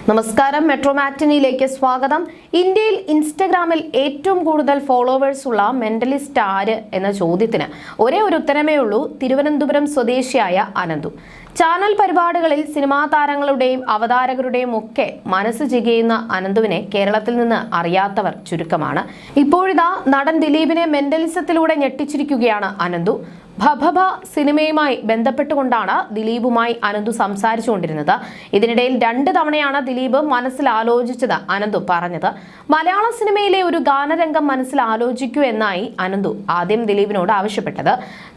നമസ്കാരം, മെട്രോ മാറ്റിനിയിലേക്ക് സ്വാഗതം. ഇന്ത്യയിൽ ഇൻസ്റ്റഗ്രാമിൽ ഏറ്റവും കൂടുതൽ ഫോളോവേഴ്സ് ഉള്ള മെന്റലിസ്റ്റ് ആര് എന്ന ചോദ്യത്തിന് ഒരേ ഒരു ഉത്തരമേ ഉള്ളൂ: തിരുവനന്തപുരം സ്വദേശിയായ അനന്തു. ചാനൽ പരിപാടികളിൽ സിനിമാ താരങ്ങളുടെയും അവതാരകരുടെയും ഒക്കെ മനസ്സ് ചികയുന്ന അനന്തുവിനെ കേരളത്തിൽ നിന്ന് അറിയാത്തവർ ചുരുക്കമാണ്. ഇപ്പോഴിതാ നടൻ ദിലീപിനെ മെന്റലിസത്തിലൂടെ ഞെട്ടിച്ചിരിക്കുകയാണ് അനന്തു. ഭഭഭ സിനിമയുമായി ബന്ധപ്പെട്ടുകൊണ്ടാണ് ദിലീപുമായി അനന്തു സംസാരിച്ചുകൊണ്ടിരുന്നത്. ഇതിനിടയിൽ 2 തവണയാണ് ദിലീപ് മനസ്സിൽ ആലോചിച്ചത് അനന്തു പറഞ്ഞത്. മലയാള സിനിമയിലെ ഒരു ഗാനരംഗം മനസ്സിൽ ആലോചിക്കൂ എന്നായി അനന്തു ആദ്യം ദിലീപിനോട് ആവശ്യപ്പെട്ടത്.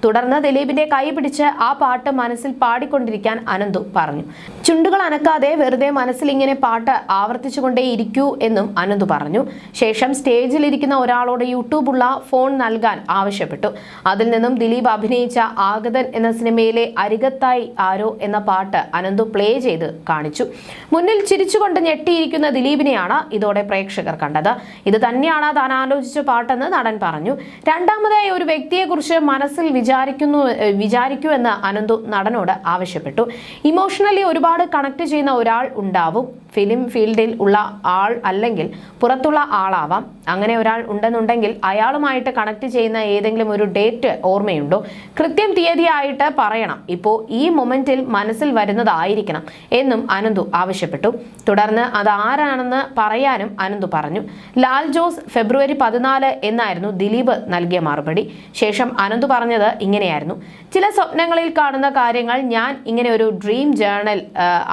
തുടർന്ന് ദിലീപിന്റെ കൈ പിടിച്ച് ആ പാട്ട് മനസ്സിൽ പാടിക്കൊണ്ടിരിക്കാൻ അനന്തു പറഞ്ഞു. ചുണ്ടുകൾ അനക്കാതെ വെറുതെ മനസ്സിൽ ഇങ്ങനെ പാട്ട് ആവർത്തിച്ചുകൊണ്ടേയിരിക്കൂ എന്നും അനന്തു പറഞ്ഞു. ശേഷം സ്റ്റേജിലിരിക്കുന്ന ഒരാളോട് യൂട്യൂബുള്ള ഫോൺ നൽകാൻ ആവശ്യപ്പെട്ടു. അതിൽ നിന്നും ദിലീപ് അഭിനയിച്ച ആഗതൻ എന്ന സിനിമയിലെ അരികത്തായി ആരോ എന്ന പാട്ട് അനന്തു പ്ലേ ചെയ്ത് കാണിച്ചു. മുന്നിൽ ചിരിച്ചുകൊണ്ട് ഞെട്ടിയിരിക്കുന്ന ദിലീപിനെയാണ് ഇതോടെ പ്രേക്ഷകർ കണ്ടത്. ഇത് തന്നെയാണ് താൻ ആലോചിച്ച പാട്ടെന്ന് നടൻ പറഞ്ഞു. രണ്ടാമതായി ഒരു വ്യക്തിയെക്കുറിച്ച് മനസ്സിൽ വിചാരിക്കൂ എന്ന് അനന്തു നടനോട് ആവശ്യപ്പെട്ടു. ഇമോഷണലി ഒരുപാട് കണക്ട് ചെയ്യുന്ന ഒരാൾ ഉണ്ടാവും. ഫിലിം ഫീൽഡിൽ ഉള്ള ആൾ അല്ലെങ്കിൽ പുറത്തുള്ള ആളാവാം. അങ്ങനെ ഒരാൾ ഉണ്ടെന്നുണ്ടെങ്കിൽ അയാളുമായിട്ട് കണക്ട് ചെയ്യുന്ന ഏതെങ്കിലും ഒരു ഡേറ്റ് ഓർമ്മയുണ്ടോ? കൃത്യം തീയതിയായിട്ട് പറയണം. ഇപ്പോൾ ഈ മൊമെന്റിൽ മനസ്സിൽ വരുന്നതായിരിക്കണം എന്നും അനന്തു ആവശ്യപ്പെട്ടു. തുടർന്ന് അത് ആരാണെന്ന് പറയാനും അനന്തു പറഞ്ഞു. ലാൽ ജോസ് ഫെബ്രുവരി 14 എന്നായിരുന്നു ദിലീപ് നൽകിയ മറുപടി. ശേഷം അനന്തു പറഞ്ഞത് ഇങ്ങനെയായിരുന്നു: ചില സ്വപ്നങ്ങളിൽ കാണുന്ന കാര്യങ്ങൾ ഞാൻ ഇങ്ങനെ ഒരു ഡ്രീം ജേർണൽ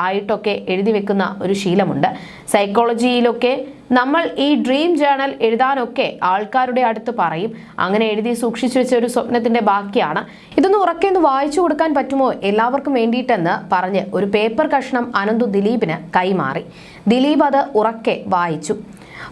ആയിട്ടൊക്കെ എഴുതി വെക്കുന്ന ഒരു ശീലമുണ്ട്. സൈക്കോളജിയിലൊക്കെ നമ്മൾ ഈ ഡ്രീം ജേർണൽ എഴുതാനൊക്കെ ആൾക്കാരുടെ അടുത്ത് പറയും. അങ്ങനെ എഴുതി സൂക്ഷിച്ചു വെച്ച ഒരു സ്വപ്നത്തിന്റെ ബാക്കിയാണ്. ഇതൊന്ന് ഉറക്കെ വായിച്ചു കൊടുക്കാൻ പറ്റുമോ എല്ലാവർക്കും വേണ്ടിയിട്ടെന്ന് പറഞ്ഞ് ഒരു പേപ്പർ കഷ്ണം അനന്തു ദിലീപിന് കൈമാറി. ദിലീപ് അത് ഉറക്കെ വായിച്ചു.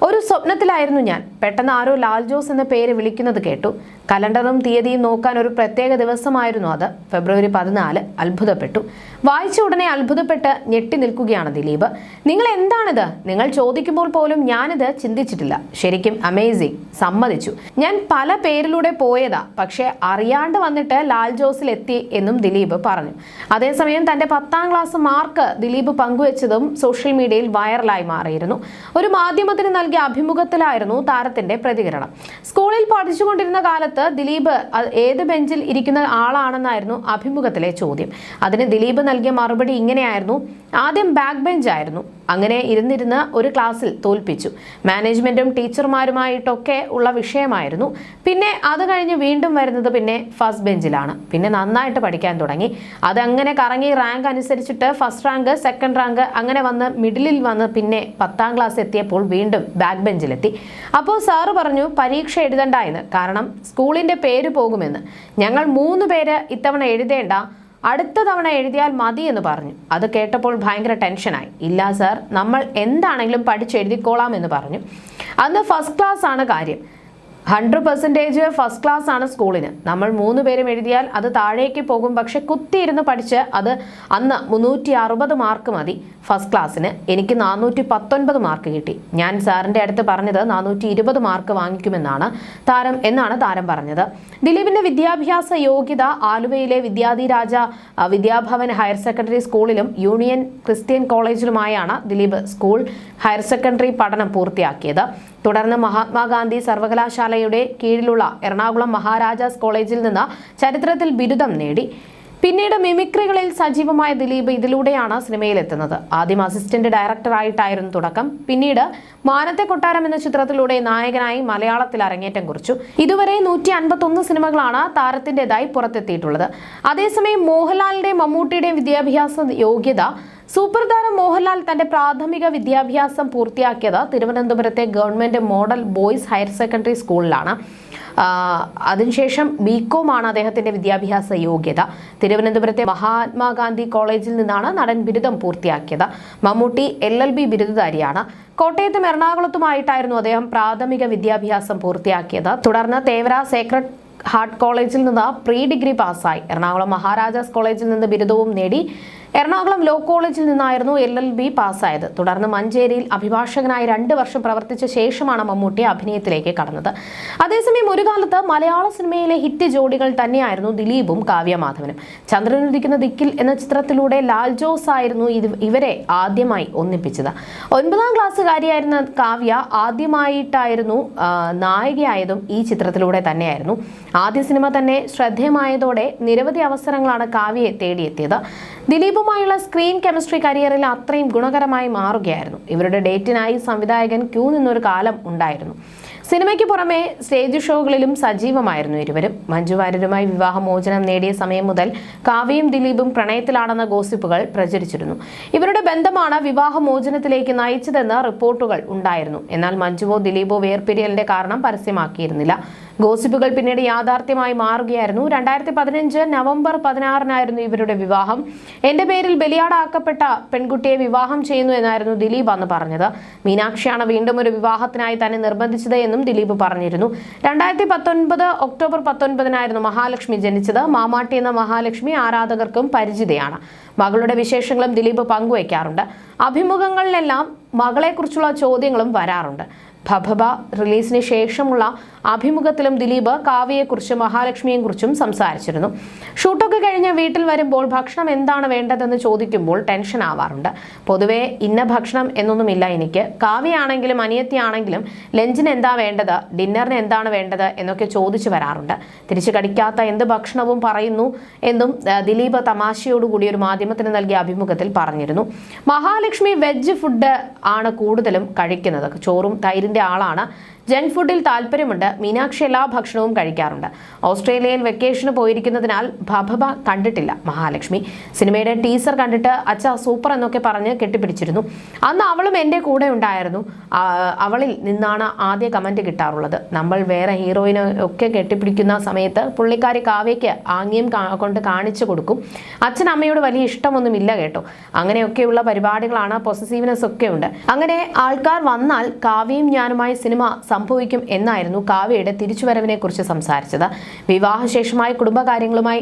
ഒരു സ്വപ്നത്തിലായിരുന്നു ഞാൻ. പെട്ടെന്ന് ആരോ ലാൽ ജോസ് എന്ന പേര് വിളിക്കുന്നത് കേട്ടു. കലണ്ടറും തീയതിയും നോക്കാൻ ഒരു പ്രത്യേക ദിവസമായിരുന്നു അത്. ഫെബ്രുവരി 14. അത്ഭുതപ്പെട്ടു. വായിച്ച ഉടനെ അത്ഭുതപ്പെട്ട് ഞെട്ടി നിൽക്കുകയാണ് ദിലീപ്. നിങ്ങൾ എന്താണിത്? നിങ്ങൾ ചോദിക്കുമ്പോൾ പോലും ഞാനിത് ചിന്തിച്ചിട്ടില്ല. ശരിക്കും അമേസിങ്. സമ്മതിച്ചു. ഞാൻ പല പേരിലൂടെ പോയതാ, പക്ഷെ അറിയാണ്ട് വന്നിട്ട് ലാൽ ജോസിൽ എത്തി എന്നും ദിലീപ് പറഞ്ഞു. അതേസമയം തന്റെ 10ാം ക്ലാസ് മാർക്ക് ദിലീപ് പങ്കുവെച്ചതും സോഷ്യൽ മീഡിയയിൽ വൈറലായി മാറിയിരുന്നു. ഒരു മാധ്യമത്തിന് നൽകിയ അഭിമുഖത്തിലായിരുന്നു താരത്തിന്റെ പ്രതികരണം. സ്കൂളിൽ പഠിച്ചുകൊണ്ടിരുന്ന കാലത്ത് ദിലീപ് ഏത് ബെഞ്ചിൽ ഇരിക്കുന്ന ആളാണെന്നായിരുന്നു അഭിമുഖത്തിലെ ചോദ്യം. അതിന് ദിലീപ് നൽകിയ മറുപടി ഇങ്ങനെയായിരുന്നു: ആദ്യം ബാക്ക് ബെഞ്ച് ആയിരുന്നു. അങ്ങനെ ഇരുന്നിരുന്ന് ഒരു ക്ലാസ്സിൽ തോൽപ്പിച്ചു. മാനേജ്മെന്റും ടീച്ചർമാരുമായിട്ടൊക്കെ ഉള്ള വിഷയമായിരുന്നു. പിന്നെ അത് കഴിഞ്ഞ് വീണ്ടും വരുന്നത് പിന്നെ ഫസ്റ്റ് ബെഞ്ചിലാണ്. പിന്നെ നന്നായിട്ട് പഠിക്കാൻ തുടങ്ങി. അതങ്ങനെ കറങ്ങി റാങ്ക് അനുസരിച്ചിട്ട് ഫസ്റ്റ് റാങ്ക്, സെക്കൻഡ് റാങ്ക്, അങ്ങനെ വന്ന് മിഡിലിൽ വന്ന് പിന്നെ 10ാം ക്ലാസ് എത്തിയപ്പോൾ വീണ്ടും ബാക്ക് ബെഞ്ചിലെത്തി. അപ്പോൾ സാറ് പറഞ്ഞു പരീക്ഷ എഴുതണ്ട എന്ന്, കാരണം സ്കൂളിന്റെ പേര് പോകുമെന്ന്. ഞങ്ങൾ 3 പേര് ഇത്തവണ എഴുതേണ്ട, അടുത്ത തവണ എഴുതിയാൽ മതി എന്ന് പറഞ്ഞു. അത് കേട്ടപ്പോൾ ഭയങ്കര ടെൻഷനായി. ഇല്ല സാർ, നമ്മൾ എന്താണെങ്കിലും പഠിച്ചെഴുതിക്കോളാം എന്ന് പറഞ്ഞു. അന്ന് ഫസ്റ്റ് ക്ലാസ് ആണ് കാര്യം. 100% ഫസ്റ്റ് ക്ലാസ് ആണ് സ്കൂളിന്. നമ്മൾ 3 പേരും എഴുതിയാൽ അത് താഴേക്ക് പോകും. പക്ഷെ കുത്തിയിരുന്ന് പഠിച്ച് അത് അന്ന് 360 മാർക്ക് മതി ഫസ്റ്റ് ക്ലാസ്സിന്. എനിക്ക് 419 മാർക്ക് കിട്ടി. ഞാൻ സാറിന്റെ അടുത്ത് പറഞ്ഞത് 420 മാർക്ക് വാങ്ങിക്കുമെന്നാണ് താരം പറഞ്ഞത്. ദിലീപിന്റെ വിദ്യാഭ്യാസ യോഗ്യത ആലുവയിലെ വിദ്യാധിരാജ വിദ്യാഭവൻ ഹയർ സെക്കൻഡറി സ്കൂളിലും യൂണിയൻ ക്രിസ്ത്യൻ കോളേജിലുമായാണ് ദിലീപ് സ്കൂൾ ഹയർ സെക്കൻഡറി പഠനം പൂർത്തിയാക്കിയത്. തുടർന്ന് മഹാത്മാഗാന്ധി സർവകലാശാലയുടെ കീഴിലുള്ള എറണാകുളം മഹാരാജാസ് കോളേജിൽ നിന്ന് ചരിത്രത്തിൽ ബിരുദം നേടി. പിന്നീട് മിമിക്രികളിൽ സജീവമായ ദിലീപ് ഇതിലൂടെയാണ് സിനിമയിലെത്തുന്നത്. ആദ്യം അസിസ്റ്റന്റ് ഡയറക്ടറായിട്ടായിരുന്നു തുടക്കം. പിന്നീട് മാനത്തെ കൊട്ടാരം എന്ന ചിത്രത്തിലൂടെ നായകനായി മലയാളത്തിൽ അരങ്ങേറ്റം കുറിച്ചു. ഇതുവരെ 151 സിനിമകളാണ് താരത്തിൻ്റെതായി പുറത്തെത്തിയിട്ടുള്ളത്. അതേസമയം മോഹൻലാലിന്റെയും മമ്മൂട്ടിയുടെയും വിദ്യാഭ്യാസ യോഗ്യത: സൂപ്പർ താരം മോഹൻലാൽ തന്റെ പ്രാഥമിക വിദ്യാഭ്യാസം പൂർത്തിയാക്കിയത് തിരുവനന്തപുരത്തെ government model boys higher secondary സ്കൂളിലാണ്. അതിനുശേഷം BCom ആണ് അദ്ദേഹത്തിന്റെ വിദ്യാഭ്യാസ യോഗ്യത. തിരുവനന്തപുരത്തെ മഹാത്മാഗാന്ധി കോളേജിൽ നിന്നാണ് നടൻ ബിരുദം പൂർത്തിയാക്കിയത്. മമ്മൂട്ടി LLB ബിരുദധാരിയാണ്. കോട്ടയത്തും എറണാകുളത്തുമായിട്ടായിരുന്നു അദ്ദേഹം പ്രാഥമിക വിദ്യാഭ്യാസം പൂർത്തിയാക്കിയത്. തുടർന്ന് തേവര സേക്രഡ് ഹാർട്ട് കോളേജിൽ നിന്ന് പ്രീ ഡിഗ്രി പാസ്സായി. എറണാകുളം മഹാരാജാസ് കോളേജിൽ നിന്ന് ബിരുദവും നേടി. എറണാകുളം ലോ കോളേജിൽ നിന്നായിരുന്നു LLB പാസ്സായത്. തുടർന്ന് മഞ്ചേരിയിൽ അഭിഭാഷകനായി 2 വർഷം പ്രവർത്തിച്ച ശേഷമാണ് മമ്മൂട്ടി അഭിനയത്തിലേക്ക് കടന്നത്. അതേസമയം ഒരു കാലത്ത് മലയാള സിനിമയിലെ ഹിറ്റ് ജോഡികൾ തന്നെയായിരുന്നു ദിലീപും കാവ്യ മാധവനും. ചന്ദ്രനുദിക്കുന്ന ദിക്കിൽ എന്ന ചിത്രത്തിലൂടെ ലാൽ ജോസ് ആയിരുന്നു ഇവരെ ആദ്യമായി ഒന്നിപ്പിച്ചത്. 9ാം ക്ലാസ്സുകാരിയായിരുന്ന കാവ്യ ആദ്യമായിട്ടായിരുന്നു നായികയായതും ഈ ചിത്രത്തിലൂടെ തന്നെയായിരുന്നു. ആദ്യ സിനിമ തന്നെ ശ്രദ്ധേയമായതോടെ നിരവധി അവസരങ്ങളാണ് കാവ്യയെ തേടിയെത്തിയത്. ദിലീപുമായുള്ള സ്ക്രീൻ കെമിസ്ട്രി കരിയറിൽ അത്രയും ഗുണകരമായി മാറുകയായിരുന്നു. ഇവരുടെ ഡേറ്റിനായി സംവിധായകൻ ക്യൂ നിന്നൊരു കാലം ഉണ്ടായിരുന്നു. സിനിമയ്ക്ക് പുറമെ സ്റ്റേജ് ഷോകളിലും സജീവമായിരുന്നു ഇരുവരും. മഞ്ജു വാര്യരുമായി വിവാഹമോചനം നേടിയ സമയം മുതൽ കാവ്യയും ദിലീപും പ്രണയത്തിലാണെന്ന ഗോസിപ്പുകൾ പ്രചരിച്ചിരുന്നു. ഇവരുടെ ബന്ധമാണ് വിവാഹമോചനത്തിലേക്ക് നയിച്ചതെന്ന് റിപ്പോർട്ടുകൾ ഉണ്ടായിരുന്നു. എന്നാൽ മഞ്ജുവോ ദിലീപോ വേർപിരിയലിന്റെ കാരണം പരസ്യമാക്കിയിരുന്നില്ല. ഗോസിപ്പുകൾ പിന്നീട് യാഥാർത്ഥ്യമായി മാറുകയായിരുന്നു. 2015 നവംബർ 16 ഇവരുടെ വിവാഹം. എന്റെ പേരിൽ ബലിയാടാക്കപ്പെട്ട പെൺകുട്ടിയെ വിവാഹം ചെയ്യുന്നു എന്നായിരുന്നു ദിലീപ് അന്ന് പറഞ്ഞത്. മീനാക്ഷിയാണ് വീണ്ടും ഒരു വിവാഹത്തിനായി തന്നെ നിർബന്ധിച്ചത് എന്നും ദിലീപ് പറഞ്ഞിരുന്നു. 2019 ഒക്ടോബർ 19 മഹാലക്ഷ്മി ജനിച്ചത്. മാമാട്ടി എന്ന മഹാലക്ഷ്മി ആരാധകർക്കും പരിചിതയാണ്. മകളുടെ വിശേഷങ്ങളും ദിലീപ് പങ്കുവയ്ക്കാറുണ്ട്. അഭിമുഖങ്ങളിലെല്ലാം മകളെക്കുറിച്ചുള്ള ചോദ്യങ്ങളും വരാറുണ്ട്. ഭഭബ റിലീസിന് ശേഷമുള്ള അഭിമുഖത്തിലും ദിലീപ് കാവ്യയെക്കുറിച്ചും മഹാലക്ഷ്മിയെക്കുറിച്ചും സംസാരിച്ചിരുന്നു. ഷൂട്ടൊക്കെ കഴിഞ്ഞ് വീട്ടിൽ വരുമ്പോൾ ഭക്ഷണം എന്താണ് വേണ്ടതെന്ന് ചോദിക്കുമ്പോൾ ടെൻഷൻ ആവാറുണ്ട്. പൊതുവേ ഇന്ന ഭക്ഷണം എന്നൊന്നുമില്ല എനിക്ക്. കാവ്യയാണെങ്കിലും അനിയത്തിയാണെങ്കിലും ലഞ്ചിന് എന്താ വേണ്ടത്, ഡിന്നറിന് എന്താണ് വേണ്ടത് എന്നൊക്കെ ചോദിച്ചു വരാറുണ്ട്. തിരിച്ചു കടിക്കാത്ത എന്ത് ഭക്ഷണവും പറയുന്നു എന്നും ദിലീപ് തമാശയോടുകൂടി ഒരു മാധ്യമത്തിന് നൽകിയ അഭിമുഖത്തിൽ പറഞ്ഞിരുന്നു. മഹാലക്ഷ്മി വെജ് ഫുഡ് ആണ് കൂടുതലും കഴിക്കുന്നത്. ചോറും തൈരിന്റെ ആളാണ്. ജങ്ക് ഫുഡിൽ താല്പര്യമുണ്ട്. മീനാക്ഷി എല്ലാ ഭക്ഷണവും കഴിക്കാറുണ്ട്. ഓസ്ട്രേലിയയിൽ വെക്കേഷന് പോയിരിക്കുന്നതിനാൽ ഭഭബ കണ്ടിട്ടില്ല മഹാലക്ഷ്മി. സിനിമയുടെ ടീസർ കണ്ടിട്ട് അച്ഛാ സൂപ്പർ എന്നൊക്കെ പറഞ്ഞ് കെട്ടിപ്പിടിച്ചിരുന്നു. അന്ന് അവളും എൻ്റെ കൂടെ ഉണ്ടായിരുന്നു. അവളിൽ നിന്നാണ് ആദ്യ കമന്റ് കിട്ടാറുള്ളത്. നമ്മൾ വേറെ ഹീറോയിനെ ഒക്കെ കെട്ടിപ്പിടിക്കുന്ന സമയത്ത് പുള്ളിക്കാരി കാവ്യയ്ക്ക് ആംഗ്യം കൊണ്ട് കാണിച്ചു കൊടുക്കും. അച്ഛൻ അമ്മയോട് വലിയ ഇഷ്ടമൊന്നുമില്ല കേട്ടോ. അങ്ങനെയൊക്കെയുള്ള പരിപാടികളാണ്. പൊസസീവ്നെസ് ഒക്കെ ഉണ്ട്. അങ്ങനെ ആൾക്കാർ വന്നാൽ കാവ്യയും ഞാനുമായി സിനിമ സംഭവിക്കും എന്നായിരുന്നു കാവ്യയുടെ തിരിച്ചുവരവിനെ കുറിച്ച് സംസാരിച്ചത്. വിവാഹശേഷമായി കുടുംബകാര്യങ്ങളുമായി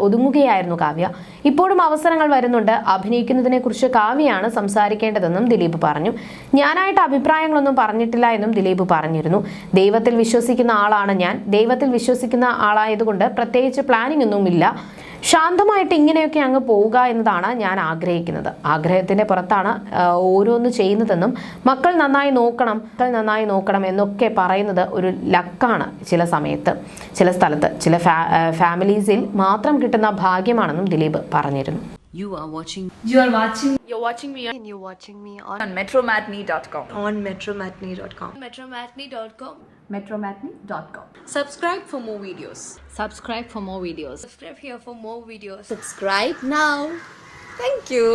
ഒതുങ്ങുകയായിരുന്നു കാവ്യ. ഇപ്പോഴും അവസരങ്ങൾ വരുന്നുണ്ട്. അഭിനയിക്കുന്നതിനെ കുറിച്ച് കാവ്യയാണ് സംസാരിക്കേണ്ടതെന്നും ദിലീപ് പറഞ്ഞു. ഞാനായിട്ട് അഭിപ്രായങ്ങളൊന്നും പറഞ്ഞിട്ടില്ല എന്നും ദിലീപ് പറഞ്ഞിരുന്നു. ദൈവത്തിൽ വിശ്വസിക്കുന്ന ആളാണ് ഞാൻ. ദൈവത്തിൽ വിശ്വസിക്കുന്ന ആളായതുകൊണ്ട് പ്രത്യേകിച്ച് പ്ലാനിംഗ് ഒന്നുമില്ല. ശാന്തമായിട്ട് ഇങ്ങനെയൊക്കെ അങ്ങ് പോവുക എന്നതാണ് ഞാൻ ആഗ്രഹിക്കുന്നത്. ആഗ്രഹത്തിന്റെ പുറത്താണ് ഓരോന്ന് ചെയ്യുന്നതെന്നും മക്കൾ നന്നായി നോക്കണം എന്നൊക്കെ പറയുന്നത് ഒരു ലക്കാണ്. ചില സമയത്ത് ചില സ്ഥലത്ത് ചില ഫാമിലീസിൽ മാത്രം കിട്ടുന്ന ഭാഗ്യമാണെന്നും ദിലീപ് പറഞ്ഞിരുന്നു. You're watching me on metromatney.com. metromatney.com. Subscribe for more videos. Subscribe here for more videos. Subscribe now. Thank you.